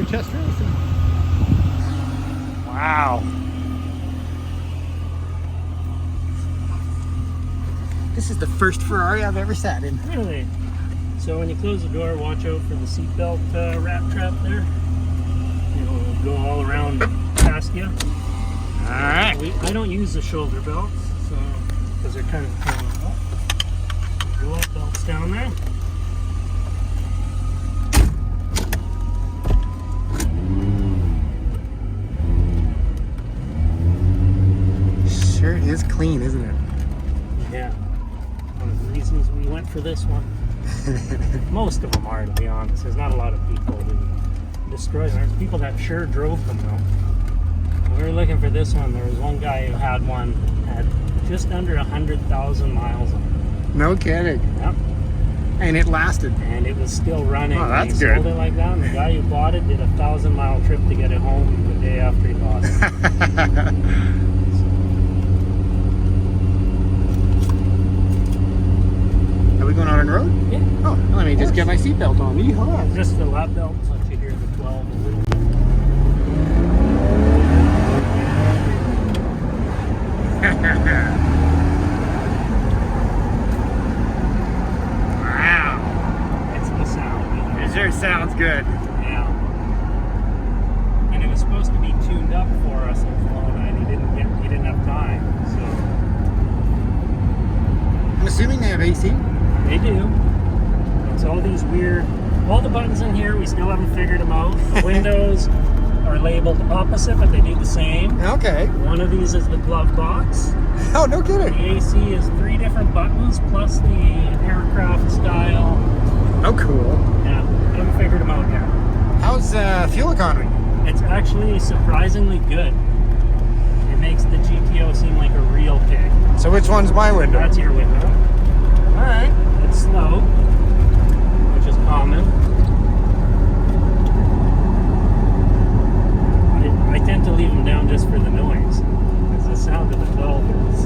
our Testarossa. Wow. This is the first Ferrari I've ever sat in. Really? So when you close the door, watch out for the seatbelt rat trap there. It'll go all around past you. Alright. I don't use the shoulder belts, so because they're kind of hanging up. Roll up belts down there. Sure is clean, isn't it? Yeah. One of the reasons we went for this one. Most of them are, to be honest. There's not a lot of people who destroy them. There's people that sure drove them, though. When we were looking for this one, there was one guy who had one, had just under 100,000 miles on it. No kidding. Yep. And it lasted. And it was still running. Oh, that's he good. sold it like that, and the guy who bought it did a 1,000-mile trip to get it home the day after he bought it. Are we going out on the road? Yeah. Oh, let me just get my seatbelt on. Yeehaw. Just the lap belt, so you hear the 12 a little bit. Wow. It's the sound. It sure sounds good. Yeah. And it was supposed to be tuned up for us in Florida, and he didn't have time. So I'm assuming they have AC. they do. It's all these weird. All the buttons in here, we still haven't figured them out. The windows are labeled opposite, but they do the same. Okay. One of these is the glove box. Oh, no kidding. The AC is 3 different buttons plus the aircraft style. Oh, cool. Yeah, I haven't figured them out yet. How's fuel economy? It's actually surprisingly good. It makes the GTO seem like a real pig. So which one's my window? That's your window. Alright. It's slow, which is common. I tend to leave them down just for the noise, because the sound of the 12 is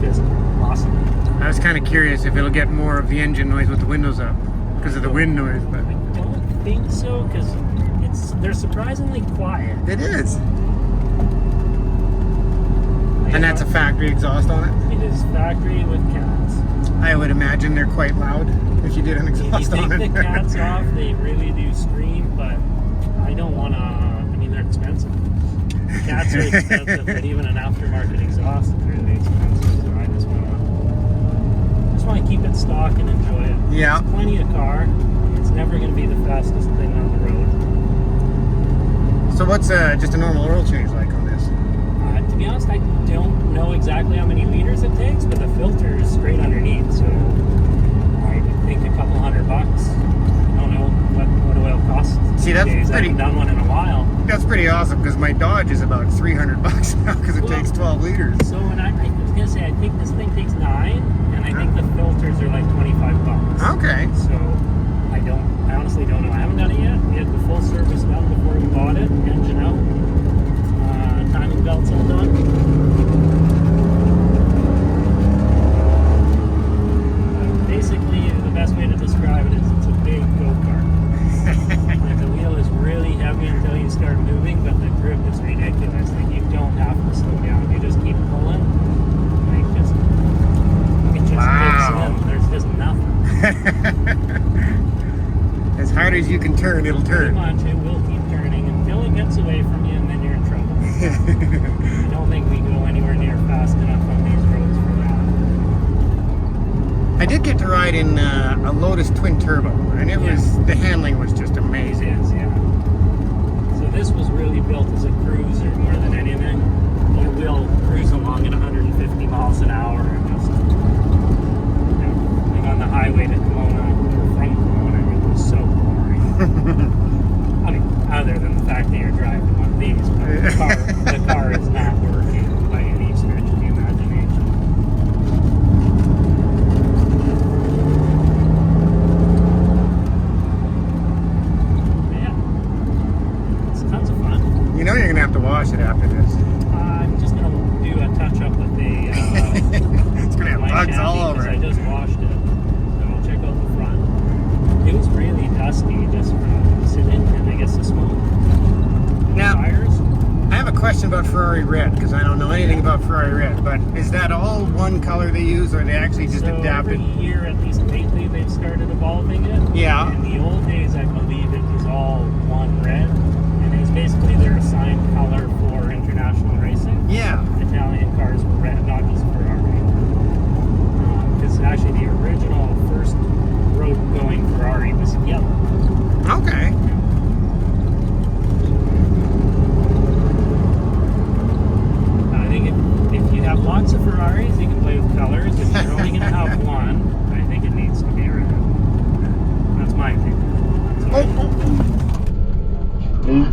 just awesome. I was kind of curious if it'll get more of the engine noise with the windows up because of the wind noise, but I don't think so, because they're surprisingly quiet. it is. And that's a factory exhaust on it? It is factory with cats. I would imagine they're quite loud if you did an If you exhaust take on the it. cats off, they really do scream, but I don't want to, I mean, they're expensive. Cats are expensive, but even an aftermarket exhaust is really expensive, so I just want to keep it stock and enjoy it. Yeah. It's plenty of car. It's never going to be the fastest thing on the road. So what's just a normal oil change like on this? To be honest, I don't know exactly how many liters it takes, but the filter is straight underneath, so I think a couple $100. I don't know what oil costs. See, that's these days. I pretty- haven't done one in a while. That's pretty awesome because my Dodge is about $300 now because it Well, takes 12 liters. So when I was gonna say, I think this thing takes 9, and I think the filters are like $25. Okay. So I honestly don't know. I haven't done it yet. We had the full service done before we bought it. Engine out, timing belts all done. Basically, the best way to describe it is it's a big go-kart. Like the wheel is really heavy until you start moving, but the grip is ridiculous. Like you don't have to slow down. You just keep pulling. Like it just Wow. kicks in. There's just nothing. As hard as you can turn, it'll Pretty turn. much, it will keep turning until it gets away from you, and then you're in trouble. I don't think we go anywhere near fast enough on these roads for that. I did get to ride in a Lotus twin turbo, and it was the handling was just amazing. It is, yeah. So this was really built as a cruiser more than anything. You will cruise along at 150 miles an hour and just, like on the highway to Kelowna, or from Kelowna, it was so boring. I mean, other than the fact that you're driving one of these, but the car is not working by any stretch of the imagination. Yeah. It's tons of fun. You know you're gonna have to wash it after this. I'm just going to do a touch-up with the It's gonna have my bugs all chassis, over 'cause I it. just washed it. So I'll check out the front. It was really dusty just from sitting and I guess the smoke. Ferrari red because I don't know anything about Ferrari red. But is that all one color they use, or they actually just So adapted? every year, at least lately, they've started evolving it. Yeah. In the old days, I believe it was all one red, and it's basically their assigned color for international racing. Yeah. Italian cars were red, not just Ferrari. Because actually, the original first road-going Ferrari was yellow. Okay. I think if you have lots of Ferraris, you can play with colors. If you're only going to have one, I think it needs to be red. That's my opinion. That's what I think. Wow.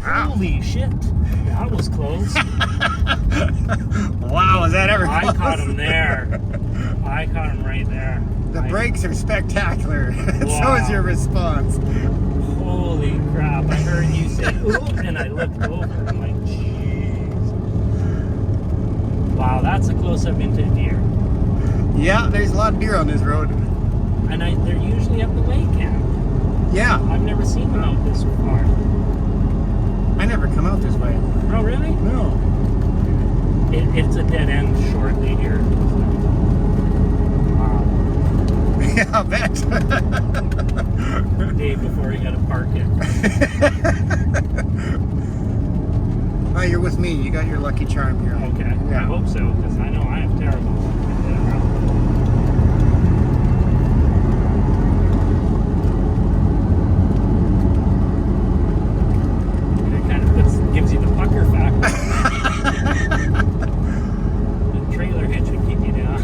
Holy shit, that was close. Wow, is that ever I close? caught him there. I caught him right there. The brakes are spectacular. So Wow. is your response. Holy crap, I heard you say, ooh, and I looked over. I'm like, jeez. Wow, that's a close-up into a deer. Yeah, there's a lot of deer on this road. And they're usually at the lake camp. Yeah, I've never seen them out this far. I never come out this way. Oh, really? No. It's a dead end shortly here. Wow. Yeah, I'll bet. The day before you gotta park it. Oh, you're with me. You got your lucky charm here. Okay. I Yeah. hope so, because I know I have terrible luck. It kind of gives you the pucker factor. The trailer hitch would keep you down.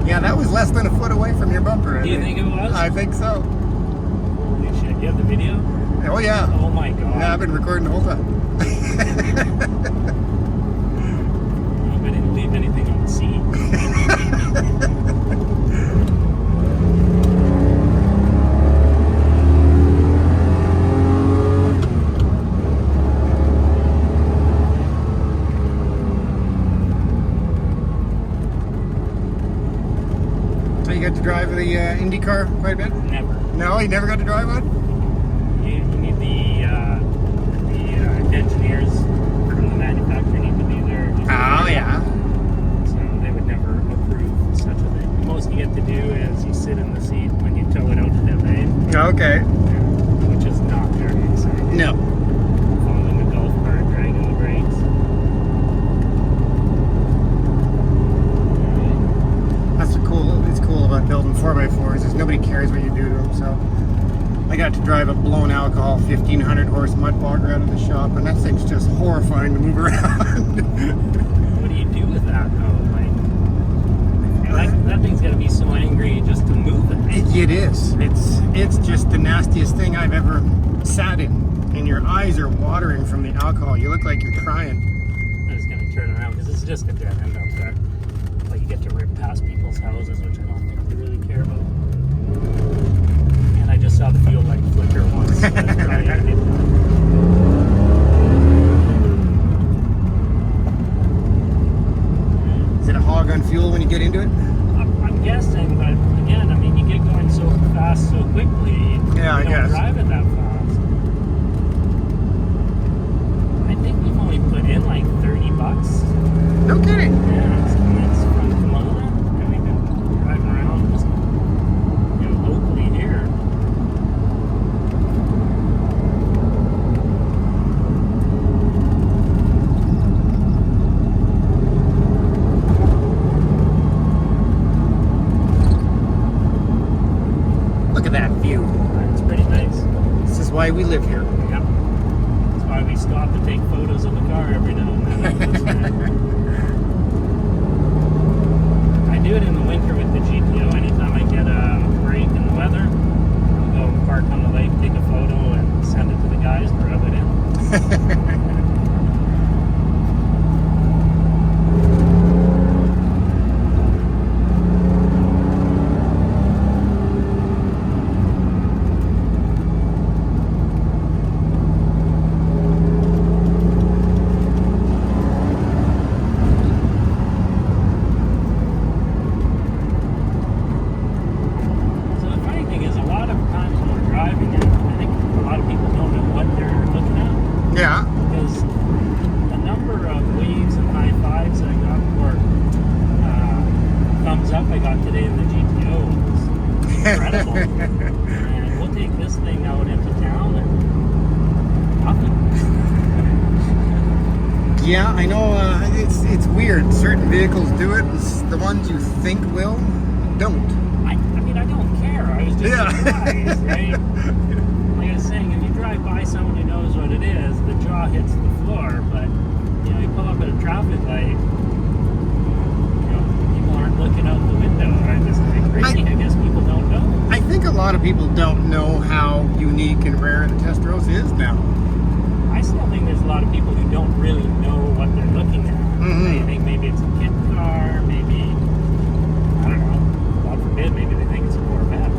Yeah, that was less than a foot away from your bumper. I Do you think it was? I think so. Holy shit. You have the video? Oh, yeah. Oh my god. Yeah, I've been recording the whole time. I hope I didn't leave anything on the seat. So you got to drive the Indy car quite a bit? Never. No, you never got to drive one? You need the engineers from the manufacturer need to be there. Oh, yeah. So they would never approve such a thing. Most you get to do is you sit in the seat when you tow it out to LA, Okay. which is not very exciting. No. Following a golf cart, dragging the brakes. That's what's cool about building 4x4s is nobody cares what you do to them. So I got to drive a blown alcohol 1500 horse mud bogger out of the shop, and that thing's just horrifying to move around. What do you do with that though? Like that thing's gotta be so angry just to move it. It is. It's just the nastiest thing I've ever sat in, and your eyes are watering from the alcohol. You look like you're crying. I was gonna turn around because it's just a dead end up there. Like you get to rip past people's houses, which I don't think they really care about. And I just saw the fuel light flicker once. So that's probably a good one. Is it a hog on fuel when you get into it? I'm guessing, but again, I mean, you get going so fast so quickly. Yeah, I you don't guess. drive it that fast. I think we've only put in like $30. No kidding. Yeah, it's from Pomona, and we've been driving around just, locally here. Look at that view. It's pretty nice. This is why we live here. Yeah. That's why we stop to take photos of the car every now and then. I do it in the winter with the GTO. Anytime I get a break in the weather, I'll go and park on the lake, take a photo, and send it to the guys to rub it in. Yeah, I know. It's weird. Certain vehicles do it. The ones you think will, don't. I mean, I don't care. I was just surprised, right? Like I was saying, if you drive by someone who knows what it is, the jaw hits the floor. But you pull up at a traffic light. People aren't looking out the window. Right? It's like crazy. I guess people don't know. I think a lot of people don't know how unique and rare the Testarossa is now. I still think there's a lot of people who don't really know what they're looking at. Mm-hmm. They think maybe it's a kid car, maybe, I don't know, God forbid, maybe they think it's a Corvette.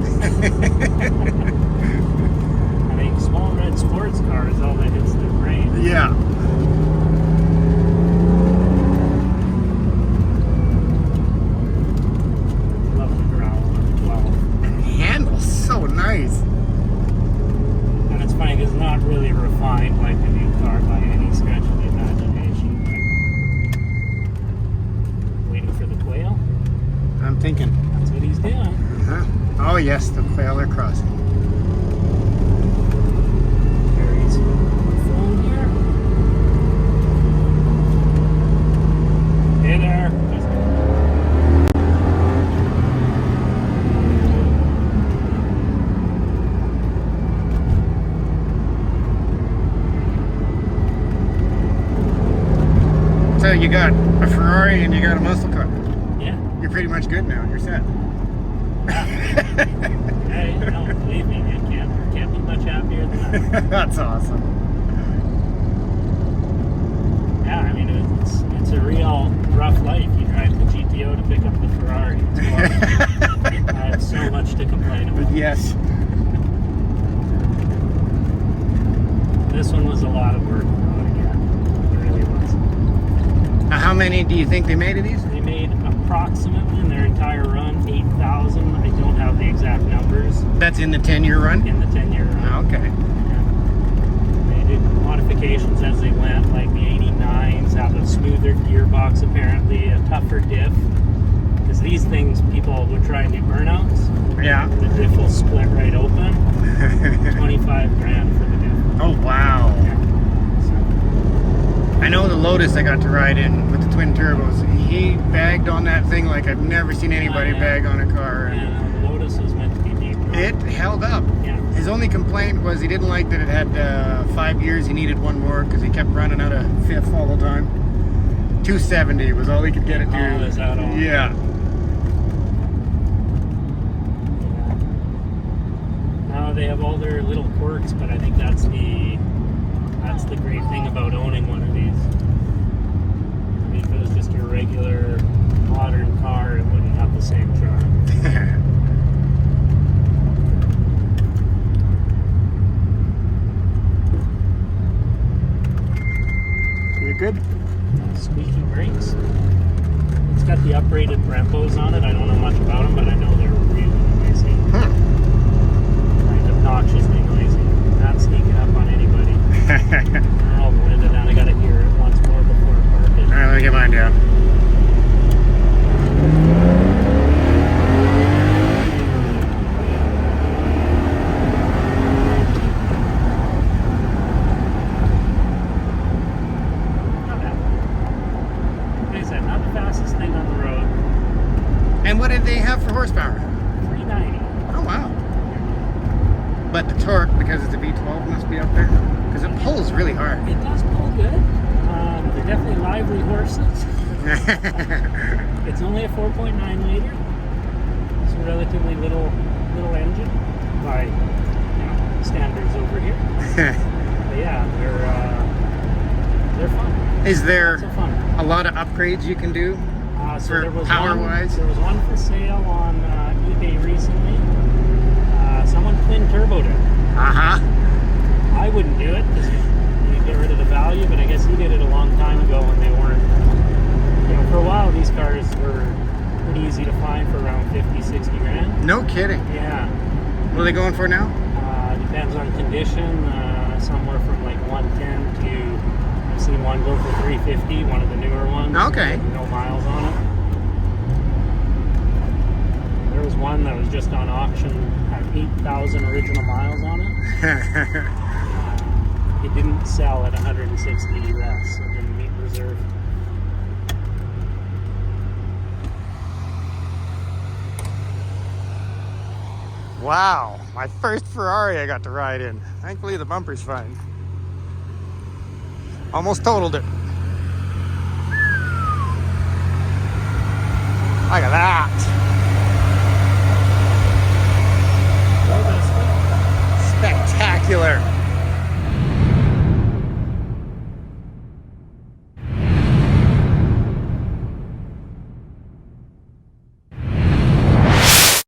I mean, small red sports car is all that hits their brain. Yeah. Love the growl on it as well. And the handle's so nice. And it's funny because it's not really refined like a new car by any stretch of the imagination. But waiting for the quail. I'm thinking. That's what he's doing. Uh-huh. Oh yes, the quail are crossing. Carries the phone here. Hey there. So you got a Ferrari and you got a muscle car. Yeah. You're pretty much good now. You're set. Hey, no, believe me, you can't be much happier than that. That's awesome. Yeah, I mean, it's a real rough life. You drive the GTO to pick up the Ferrari. It's hard. I have so much to complain about. Yes. This one was a lot of work. Again, it really was. How many do you think they made of these? They made approximately in their entire run 8,000. I don't have the exact numbers That's in the 10-year run? in the 10-year run. Oh, okay. Yeah. They did modifications as they went, like the 89s have a smoother gearbox apparently, a tougher diff. Because these things, people would try and do burnouts. Yeah. The diff will split right open. 25 grand for the diff. Oh, wow. Yeah. So, I know the Lotus I got to ride in with the twin turbos. He bagged on that thing like I've never seen anybody yeah. bag on a car. yeah, the Lotus was meant to be deep. It held up. Yeah. His only complaint was he didn't like that it had 5 years. He needed one more because he kept running out of fifth all the time. 270 was all he could get it to. Oh, is that all? Yeah. Now they have all their little quirks, but I think that's the great thing about owning one of these. I mean, if it was just your regular modern car, it wouldn't have the same charm. You're good? Squeaky brakes. It's got the uprated Brempos on it. I don't know much about them, but I know they're really noisy. Kind of obnoxiously noisy. Not sneaking up on anybody. I'll wind it down. I gotta hear it once more before I park it. Alright, let me get mine down. Not bad. Like I said, not the fastest thing on the road. And what did they have for horsepower? 390. Oh, wow. But the torque, because it's a V12, must be up there. Because it pulls really hard. It does pull good. They're definitely lively horses. It's only a 4.9 liter. It's a relatively little engine by standards over here. But yeah, they're fun. Is there Lots of fun. a lot of upgrades you can do? So For there was power-wise? There was one for sale on eBay recently. Someone twin turboed it. Uh-huh. I wouldn't do it because you get rid of the value, but I guess he did it a long time ago when they weren't. For a while these cars were pretty easy to find for around 50, 60 grand. No kidding. Yeah. What are they going for now? Depends on condition. Somewhere from like 110 to, I've seen one go for 350, one of the newer ones. Okay. No miles on it. There was one that was just on auction, had 8,000 original miles on it. It didn't sell at 160 US. It didn't meet reserve. Wow, my first Ferrari I got to ride in. Thankfully the bumper's fine. Almost totaled it. Look at that. Spectacular.